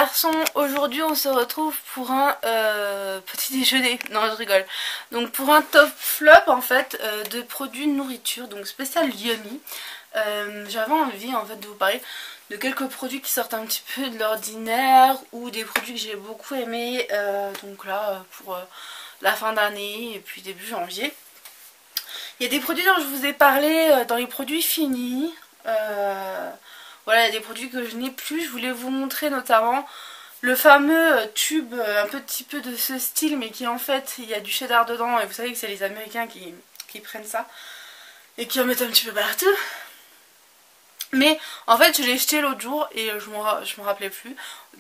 garçons, aujourd'hui on se retrouve pour un petit déjeuner, non je rigole, donc pour un top flop en fait de produits de nourriture, donc spécial Yummy. J'avais envie en fait de vous parler de quelques produits qui sortent un petit peu de l'ordinaire ou des produits que j'ai beaucoup aimés, donc là pour la fin d'année et puis début janvier. Il y a des produits dont je vous ai parlé dans les produits finis. Voilà, il y a des produits que je n'ai plus. Je voulais vous montrer notamment le fameux tube, un petit peu de ce style, mais qui en fait, il y a du cheddar dedans. Et vous savez que c'est les Américains qui prennent ça et qui en mettent un petit peu partout. Mais en fait, je l'ai jeté l'autre jour et je me rappelais plus.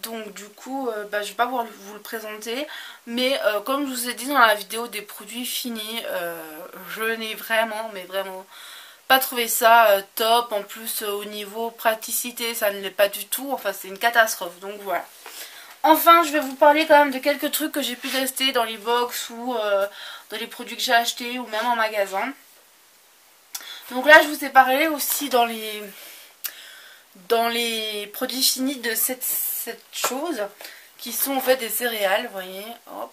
Donc du coup, je vais pas pouvoir vous le présenter. Mais comme je vous ai dit dans la vidéo des produits finis, je n'ai vraiment, mais vraiment pas trouvé ça top. En plus au niveau praticité ça ne l'est pas du tout, enfin c'est une catastrophe, donc voilà. Enfin je vais vous parler quand même de quelques trucs que j'ai pu tester dans les box ou dans les produits que j'ai achetés ou même en magasin. Donc là je vous ai parlé aussi dans les produits finis de cette chose qui sont en fait des céréales, vous voyez, hop.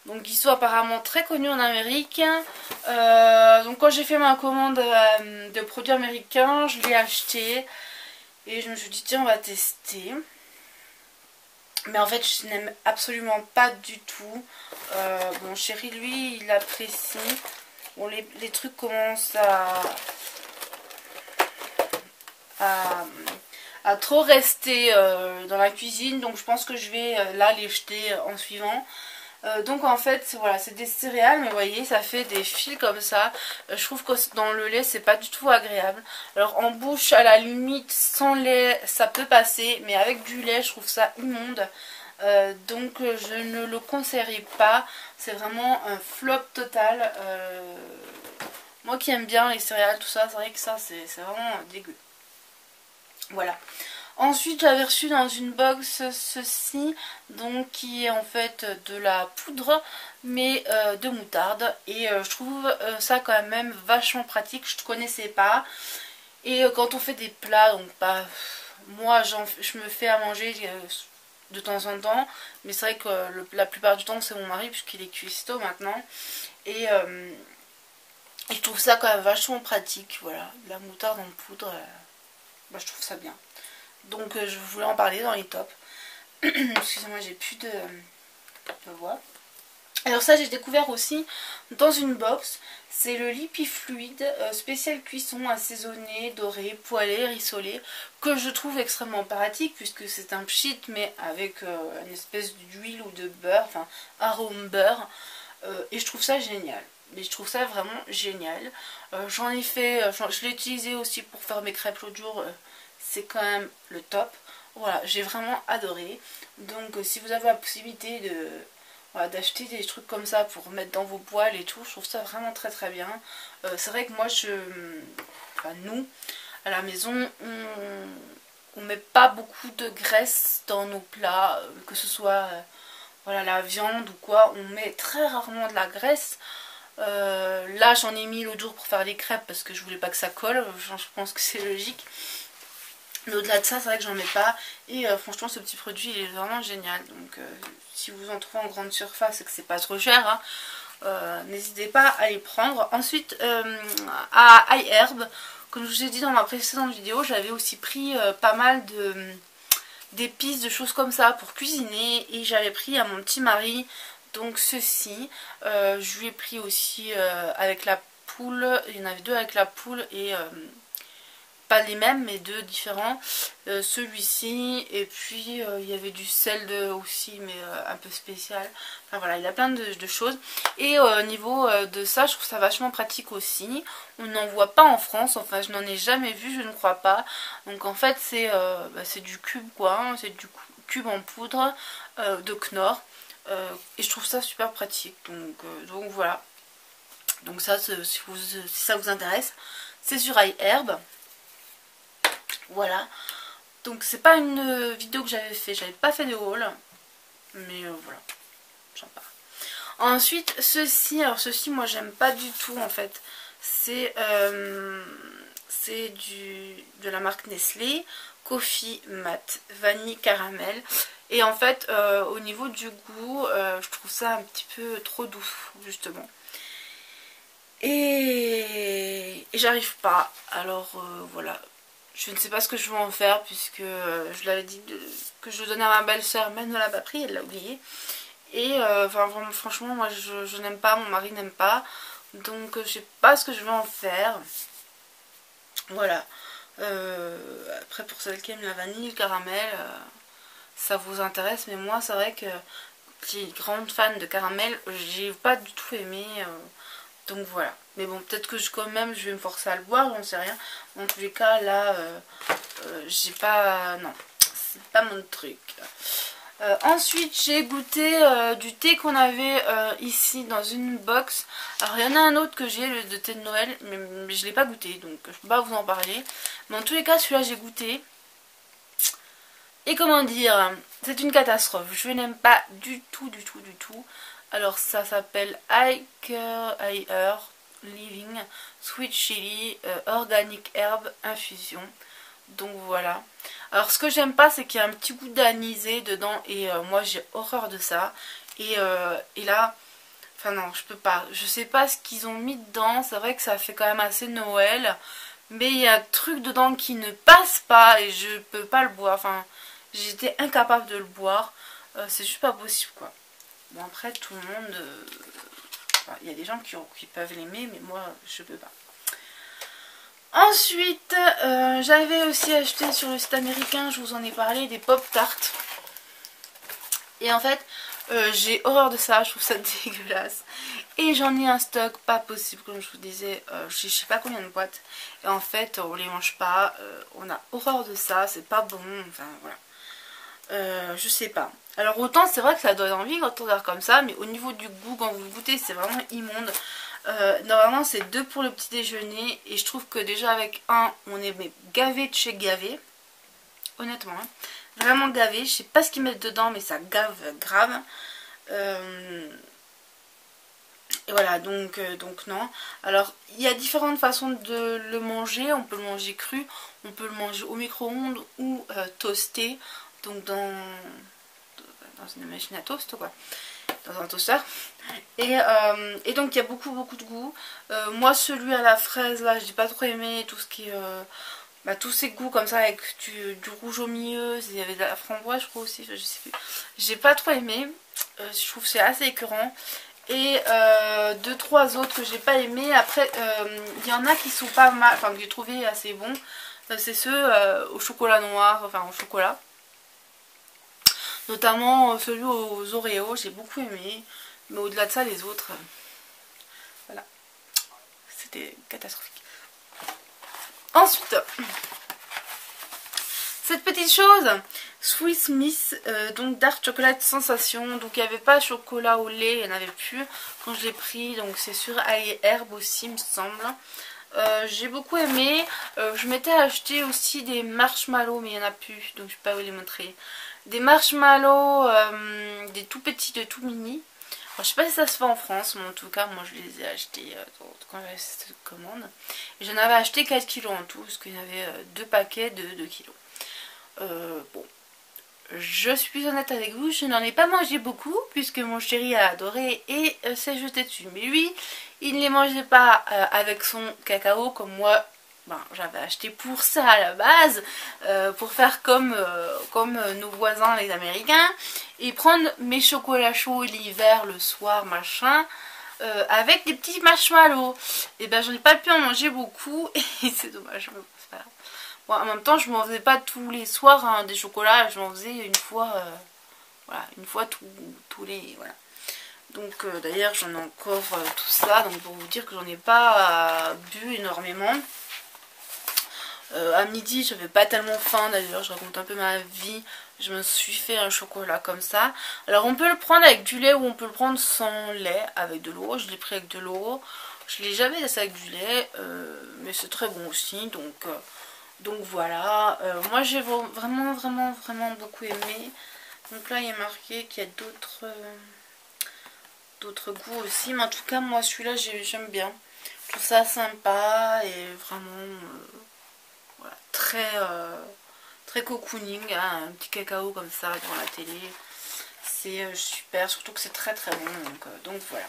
Donc ils sont apparemment très connus en Amérique. Donc quand j'ai fait ma commande de produits américains, je l'ai acheté. Et je me suis dit tiens on va tester. Mais en fait je n'aime absolument pas du tout. Mon chéri lui il apprécie. Bon les trucs commencent à trop rester dans la cuisine. Donc je pense que je vais là les jeter en suivant. Donc en fait voilà, c'est des céréales, mais vous voyez ça fait des fils comme ça. Je trouve que dans le lait c'est pas du tout agréable. Alors en bouche à la limite sans lait ça peut passer, mais avec du lait je trouve ça immonde. Donc je ne le conseillerais pas. C'est vraiment un flop total. Moi qui aime bien les céréales tout ça, c'est vrai que ça c'est vraiment dégueu. Voilà. Ensuite j'avais reçu dans une box ceci, donc qui est en fait de la poudre mais de moutarde, et je trouve ça quand même vachement pratique, je ne connaissais pas. Et quand on fait des plats, donc pas moi je me fais à manger de temps en temps, mais c'est vrai que la plupart du temps c'est mon mari puisqu'il est cuistot maintenant, et je trouve ça quand même vachement pratique. Voilà, la moutarde en poudre, je trouve ça bien. Donc je voulais en parler dans les tops. Excusez-moi, j'ai plus de voix. Alors ça j'ai découvert aussi dans une box. C'est le Lipifluide spécial cuisson assaisonné, doré, poêlé, rissolé, que je trouve extrêmement pratique puisque c'est un pchit mais avec une espèce d'huile ou de beurre, enfin arôme beurre, et je trouve ça génial. Mais je trouve ça vraiment génial. J'en ai fait, je l'ai utilisé aussi pour faire mes crêpes l'autre jour. C'est quand même le top. Voilà, j'ai vraiment adoré. Donc si vous avez la possibilité de voilà, d'acheter des trucs comme ça pour mettre dans vos poêles et tout, je trouve ça vraiment très très bien. C'est vrai que moi nous à la maison on met pas beaucoup de graisse dans nos plats, que ce soit voilà, la viande ou quoi, on met très rarement de la graisse. Là j'en ai mis l'autre jour pour faire des crêpes parce que je voulais pas que ça colle, je pense que c'est logique. Mais au-delà de ça, c'est vrai que j'en mets pas. Et franchement, ce petit produit, il est vraiment génial. Donc, si vous en trouvez en grande surface et que c'est pas trop cher, hein, n'hésitez pas à les prendre. Ensuite, à iHerb, comme je vous ai dit dans ma précédente vidéo, j'avais aussi pris pas mal d'épices, de choses comme ça pour cuisiner. Et j'avais pris à mon petit mari, donc ceci. Je lui ai pris aussi avec la poule. Il y en avait deux avec la poule et pas les mêmes mais deux différents, celui-ci, et puis il y avait du sel aussi mais un peu spécial. Enfin voilà, il y a plein de choses. Et au niveau de ça, je trouve ça vachement pratique aussi. On n'en voit pas en France, enfin je n'en ai jamais vu, je ne crois pas. Donc en fait c'est du cube quoi, hein, c'est du cube en poudre de Knorr, et je trouve ça super pratique. Donc voilà. Donc ça, si ça vous intéresse, c'est sur iHerb. Voilà, donc c'est pas une vidéo que j'avais fait, j'avais pas fait de haul, mais voilà, j'en parle. Ensuite ceci, alors ceci moi j'aime pas du tout en fait, c'est de la marque Nestlé, Coffee Mat vanille caramel. Et en fait au niveau du goût je trouve ça un petit peu trop doux justement. Et j'arrive pas. Alors voilà. Je ne sais pas ce que je vais en faire puisque je l'avais dit que je le donnais à ma belle-sœur, mais elle ne l'a pas pris, elle l'a oublié. Et enfin, franchement, moi je n'aime pas, mon mari n'aime pas. Donc je sais pas ce que je vais en faire. Voilà. Après pour celles qui aiment la vanille, le caramel, ça vous intéresse. Mais moi c'est vrai que petite grande fan de caramel, j'ai pas du tout aimé. Donc voilà. Mais bon, peut-être que quand même je vais me forcer à le boire, j'en sais rien. Dans tous les cas, là, j'ai pas... Non, c'est pas mon truc. Ensuite, j'ai goûté du thé qu'on avait ici dans une box. Alors, il y en a un autre que j'ai, le de thé de Noël, mais je l'ai pas goûté, donc je peux pas vous en parler. Mais en tous les cas, celui-là, j'ai goûté. Et comment dire, c'est une catastrophe. Je n'aime pas du tout, du tout, du tout. Alors, ça s'appelle Higher Living Sweet Chili Organic Herb Infusion. Donc voilà. Alors ce que j'aime pas c'est qu'il y a un petit goût d'anisé dedans. Et moi j'ai horreur de ça. Et là, enfin non je peux pas. Je sais pas ce qu'ils ont mis dedans. C'est vrai que ça fait quand même assez Noël. Mais il y a un truc dedans qui ne passe pas. Et je peux pas le boire. Enfin j'étais incapable de le boire. C'est juste pas possible quoi. Bon après tout le monde... il y a des gens qui peuvent l'aimer, mais moi je peux pas. Ensuite, j'avais aussi acheté sur le site américain, je vous en ai parlé, des pop tarts. Et en fait, j'ai horreur de ça, je trouve ça dégueulasse. Et j'en ai un stock pas possible, comme je vous disais, je sais pas combien de boîtes. Et en fait, on les mange pas, on a horreur de ça, c'est pas bon, enfin voilà. Je sais pas. Alors autant c'est vrai que ça donne envie quand on regarde comme ça, mais au niveau du goût, quand vous le goûtez, c'est vraiment immonde. Normalement c'est 2 pour le petit déjeuner et je trouve que déjà avec un on est gavé de chez gavé, honnêtement hein. Vraiment gavé, je sais pas ce qu'ils mettent dedans mais ça gave grave. Et voilà donc non. Alors il y a différentes façons de le manger, on peut le manger cru, on peut le manger au micro-ondes ou toasté, donc dans une machine à toast quoi, dans un toaster. Et donc il y a beaucoup de goût. Moi celui à la fraise là j'ai pas trop aimé, tout ce qui est tous ces goûts comme ça avec du rouge au milieu, il y avait de la framboise je crois aussi, je sais plus. J'ai pas trop aimé, je trouve que c'est assez écœurant. Et 2-3 autres que j'ai pas aimé. Après il y en a qui sont pas mal, enfin que j'ai trouvé assez bons. C'est ceux au chocolat noir, enfin au chocolat. Notamment celui aux Oreos, j'ai beaucoup aimé. Mais au-delà de ça, les autres, voilà, c'était catastrophique. Ensuite, cette petite chose, Swiss Miss, donc Dark Chocolate Sensation. Donc il n'y avait pas chocolat au lait, il n'y en avait plus quand je l'ai pris. Donc c'est sur ail herbe aussi, il me semble. J'ai beaucoup aimé. Je m'étais acheté aussi des marshmallows, mais il n'y en a plus, donc je ne vais pas vous les montrer. Des marshmallows, des tout petits, de tout mini. Alors, je sais pas si ça se fait en France, mais en tout cas, moi je les ai achetés quand j'avais cette commande. Et j'en avais acheté 4 kilos en tout, parce qu'il y avait 2 paquets de 2 kilos. Bon, je suis honnête avec vous, je n'en ai pas mangé beaucoup, puisque mon chéri a adoré et s'est jeté dessus. Mais lui, il ne les mangeait pas avec son cacao, comme moi. J'avais acheté pour ça à la base, pour faire comme nos voisins les Américains, et prendre mes chocolats chauds l'hiver, le soir, machin, avec des petits marshmallows. Et ben j'en ai pas pu en manger beaucoup, et c'est dommage. Bon, en même temps, je m'en faisais pas tous les soirs hein, des chocolats, je m'en faisais une fois, voilà, une fois tous les, voilà. Donc d'ailleurs j'en ai encore tout ça, donc pour vous dire que j'en ai pas bu énormément. À midi j'avais pas tellement faim d'ailleurs, je raconte un peu ma vie, je me suis fait un chocolat comme ça. Alors on peut le prendre avec du lait ou on peut le prendre sans lait, avec de l'eau, je l'ai pris avec de l'eau. Je l'ai jamais laissé avec du lait, mais c'est très bon aussi, donc voilà. Moi j'ai vraiment beaucoup aimé. Donc là il est marqué qu'il y a d'autres goûts aussi, mais en tout cas moi celui-là j'aime bien. Je trouve ça sympa et vraiment... voilà, très très cocooning, hein, un petit cacao comme ça devant la télé. C'est super, surtout que c'est très très bon, donc voilà.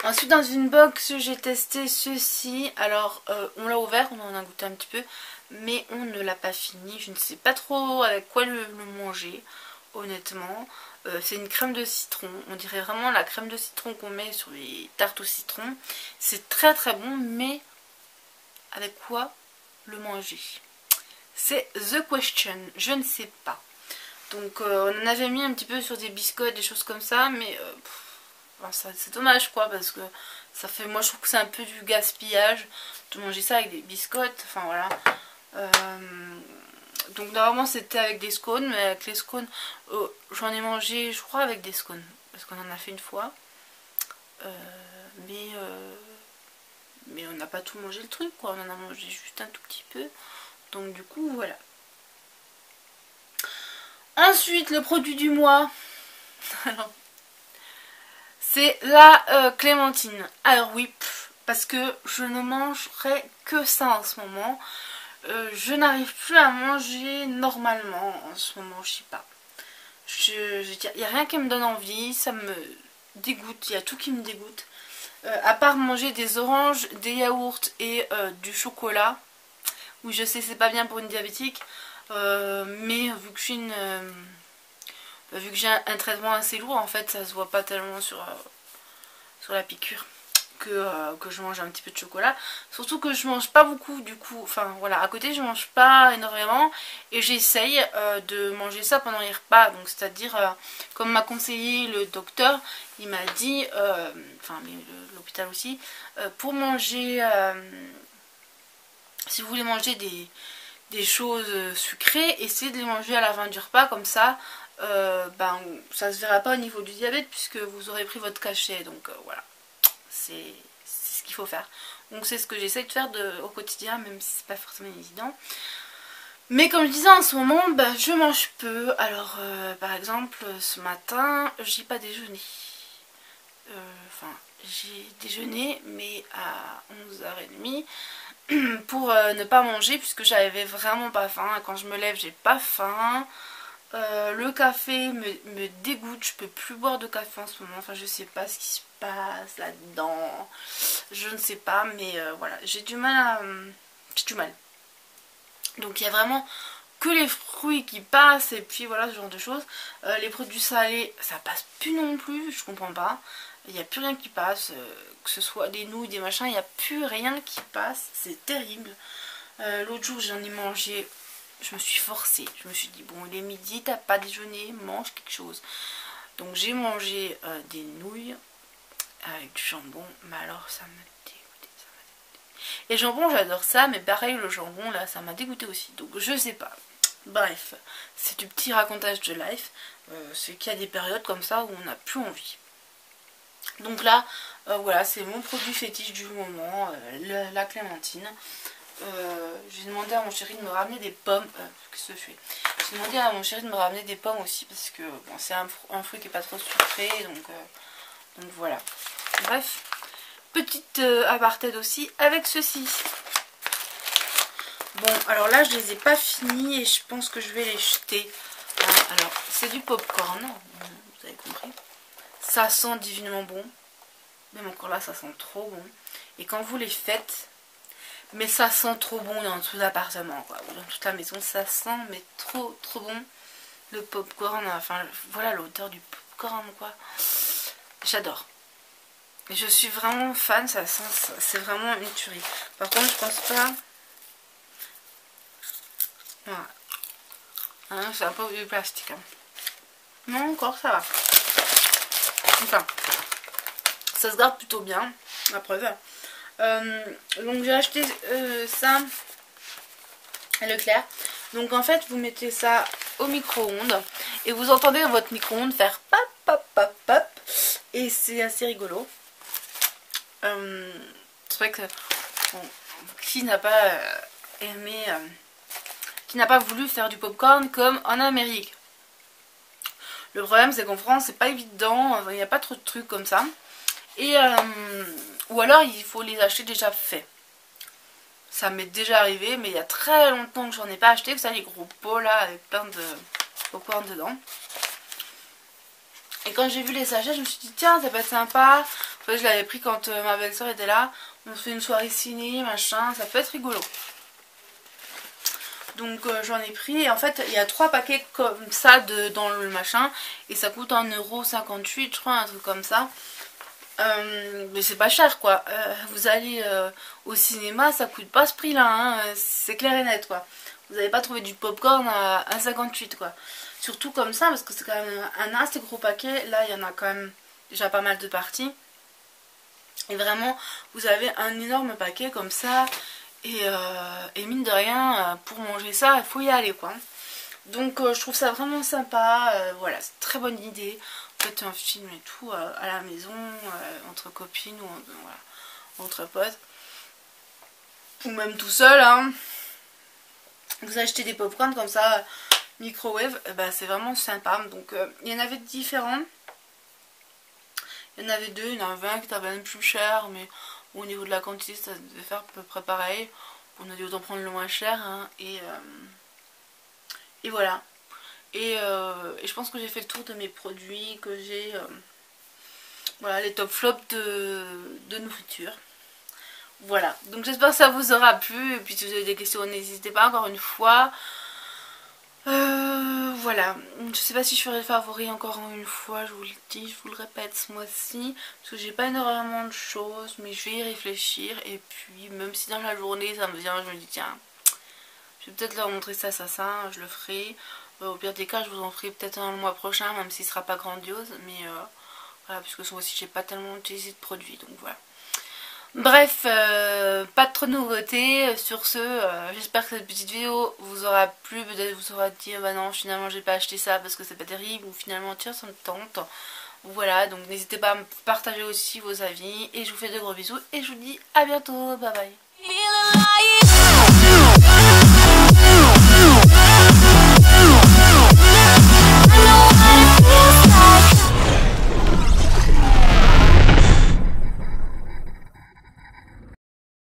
Ensuite dans une box j'ai testé ceci. Alors on l'a ouvert, on en a goûté un petit peu, mais on ne l'a pas fini. Je ne sais pas trop avec quoi le manger, honnêtement. C'est une crème de citron, on dirait vraiment la crème de citron qu'on met sur les tartes au citron. C'est très très bon, mais avec quoi le manger? C'est the question, je ne sais pas. Donc on en avait mis un petit peu sur des biscottes, des choses comme ça, mais c'est dommage quoi, parce que ça fait, moi je trouve que c'est un peu du gaspillage de manger ça avec des biscottes, enfin voilà. Donc normalement c'était avec des scones, mais avec les scones, j'en ai mangé je crois avec des scones, parce qu'on en a fait une fois. Mais on n'a pas tout mangé le truc quoi, on en a mangé juste un tout petit peu. Donc du coup voilà. Ensuite le produit du mois, c'est la clémentine. Alors oui, parce que je ne mangerai que ça en ce moment. Je n'arrive plus à manger normalement en ce moment, je sais pas. Il n'y a rien qui me donne envie, ça me dégoûte, il y a tout qui me dégoûte. À part manger des oranges, des yaourts et du chocolat. Oui, je sais, c'est pas bien pour une diabétique, mais vu que j'ai un traitement assez lourd, en fait, ça se voit pas tellement sur la piqûre que je mange un petit peu de chocolat. Surtout que je mange pas beaucoup, du coup, enfin voilà, à côté je mange pas énormément et j'essaye de manger ça pendant les repas. Donc c'est-à-dire, comme m'a conseillé le docteur, il m'a dit, enfin l'hôpital aussi, pour manger, si vous voulez manger des choses sucrées, essayez de les manger à la fin du repas, comme ça ben, ça se verra pas au niveau du diabète puisque vous aurez pris votre cachet. Donc voilà, c'est ce qu'il faut faire. Donc c'est ce que j'essaie de faire au quotidien, même si c'est pas forcément évident. Mais comme je disais, en ce moment ben, je mange peu. Alors par exemple ce matin j'ai pas déjeuné, enfin j'ai déjeuné mais à 11h30 pour ne pas manger puisque j'avais vraiment pas faim. Quand je me lève j'ai pas faim. Le café me dégoûte, je peux plus boire de café en ce moment, enfin je sais pas ce qui se passe là-dedans, je ne sais pas, mais voilà, j'ai du mal. Donc il y a vraiment que les fruits qui passent et puis voilà ce genre de choses. Les produits salés ça passe plus non plus, je comprends pas, il n'y a plus rien qui passe, que ce soit des nouilles, des machins, il n'y a plus rien qui passe, c'est terrible. L'autre jour j'en ai mangé. Je me suis forcée, je me suis dit bon il est midi, t'as pas déjeuné, mange quelque chose. Donc j'ai mangé des nouilles avec du jambon, mais alors ça m'a dégoûté, Et le jambon j'adore ça, mais pareil le jambon là ça m'a dégoûté aussi, donc je sais pas. Bref, c'est du petit racontage de life, c'est qu'il y a des périodes comme ça où on n'a plus envie. Donc là, voilà, c'est mon produit fétiche du moment, la clémentine. J'ai demandé à mon chéri de me ramener des pommes. Qu'est-ce que je fais? J'ai demandé à mon chéri de me ramener des pommes aussi parce que bon, c'est un fruit qui est pas trop sucré, donc voilà. Bref, petite aparté aussi avec ceci. Bon, alors là je les ai pas finis et je pense que je vais les jeter. Alors c'est du popcorn, vous avez compris. Ça sent divinement bon. Même encore là ça sent trop bon. Et quand vous les faites, mais ça sent trop bon dans tout l'appartement quoi, ou dans toute la maison, ça sent mais trop bon le popcorn, enfin voilà l'odeur du popcorn quoi, j'adore. Et je suis vraiment fan, ça sent, c'est vraiment une tuerie. Par contre je pense pas, voilà, hein, c'est un peu du plastique hein. Non encore ça va, enfin ça se garde plutôt bien, la preuve. Donc j'ai acheté ça à Leclerc. Donc en fait vous mettez ça au micro-ondes et vous entendez dans votre micro-ondes faire pop pop pop pop et c'est assez rigolo. C'est vrai que bon, qui n'a pas aimé, qui n'a pas voulu faire du popcorn comme en Amérique. Le problème c'est qu'en France c'est pas évident, il n'y a pas trop de trucs comme ça. Et ou alors il faut les acheter déjà faits. ça m'est déjà arrivé, mais il y a très longtemps que j'en ai pas acheté. Vous savez, les gros pots là avec plein de popcorn dedans. Et quand j'ai vu les sachets, je me suis dit tiens, ça peut être sympa. En fait, je l'avais pris quand ma belle-sœur était là. On fait une soirée ciné, machin, ça peut être rigolo. Donc j'en ai pris et en fait il y a 3 paquets comme ça dans le machin. Et ça coûte 1,58 €, je crois, un truc comme ça. Mais c'est pas cher quoi. Vous allez au cinéma, ça coûte pas ce prix là, hein. C'est clair et net quoi. Vous n'allez pas trouver du popcorn à 58 quoi. Surtout comme ça parce que c'est quand même un assez gros paquet. Là il y en a quand même déjà pas mal de parties. Et vraiment vous avez un énorme paquet comme ça. Et mine de rien, pour manger ça, il faut y aller quoi. Donc je trouve ça vraiment sympa. Voilà, c'est une très bonne idée. Faites un film et tout à la maison, entre copines ou voilà, entre potes. Ou même tout seul. Hein. Vous achetez des popcorn comme ça, microwave, bah, c'est vraiment sympa. Donc il y en avait différents. Il y en avait 2, il y en avait un qui était même plus cher, mais au niveau de la quantité ça devait faire à peu près pareil. On a dû autant prendre le moins cher hein, et voilà. Et je pense que j'ai fait le tour de mes produits, que j'ai voilà les top flops de nourriture. Voilà, donc j'espère que ça vous aura plu. Et puis si vous avez des questions, n'hésitez pas encore une fois. Voilà, je sais pas si je ferai le favori encore une fois, je vous le dis, je vous le répète ce mois-ci, parce que j'ai pas énormément de choses, mais je vais y réfléchir. Et puis même si dans la journée ça me vient, je me dis tiens, je vais peut-être leur montrer ça, je le ferai. Au pire des cas, je vous en ferai peut-être un le mois prochain, même s'il sera pas grandiose, mais voilà, puisque ce mois-ci j'ai pas tellement utilisé de produits, donc voilà. Bref, pas de trop de nouveautés. Sur ce, j'espère que cette petite vidéo vous aura plu. Peut-être vous aura dit bah non, finalement j'ai pas acheté ça parce que c'est pas terrible, ou finalement tiens ça me tente. Voilà, donc n'hésitez pas à me partager aussi vos avis. Et je vous fais de gros bisous et je vous dis à bientôt. Bye bye.